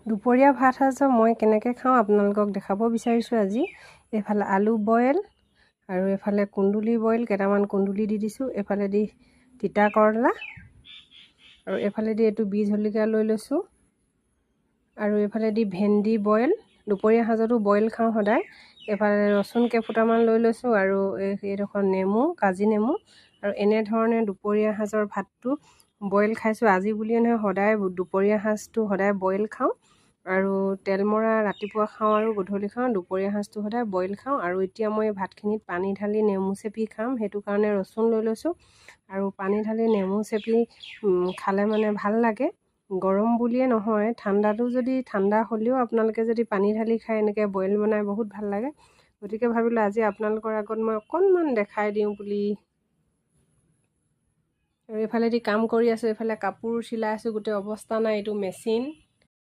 দুপৰীয়া ভাত সাজ মই কেনেকৈ খাওঁ আপোনালোকক দেখাব বিচাৰিছোঁ আজি। এইফালে আলু বইল আৰু এইফালে কুন্দুলি বইল, কেইটামান কুন্দুলি দি দিছোঁ। এইফালেদি তিতা কৰলা আৰু এইফালেদি এইটো বীজ জলকীয়া লৈ লৈছোঁ আৰু এইফালেদি ভেন্দি বইল। দুপৰীয়া সাজতো বইল খাওঁ সদায়। এইফালে ৰচুন কেইফুটামান লৈ লৈছোঁ আৰু এইডোখৰ নেমু, কাজি নেমু, আৰু এনেধৰণে দুপৰীয়া সাজৰ ভাতটো বইল খাইছোঁ। আজি বুলিয়ে নহয়, সদায় দুপৰীয়া সাজটো সদায় বইল খাওঁ আৰু তেল মৰা ৰাতিপুৱা খাওঁ আৰু গধূলি খাওঁ। দুপৰীয়া সাজটো সদায় বইল খাওঁ। আৰু এতিয়া মই ভাতখিনিত পানী ঢালি নেমু চেপি খাম, সেইটো কাৰণে ৰচুন লৈ লৈছোঁ আৰু পানী ঢালি নেমু চেপি খালে মানে ভাল লাগে। গৰম বুলিয়ে নহয়, ঠাণ্ডা হ'লেও আপোনালোকে যদি পানী ঢালি খায়, এনেকৈ বইল বনাই বহুত ভাল লাগে। গতিকে ভাবিলোঁ আজি আপোনালোকৰ আগত মই অকণমান দেখাই দিওঁ বুলি। আৰু এইফালেদি কাম কৰি আছোঁ, এইফালে কাপোৰ চিলাই আছোঁ, গোটেই অৱস্থা নাই। এইটো মেচিন,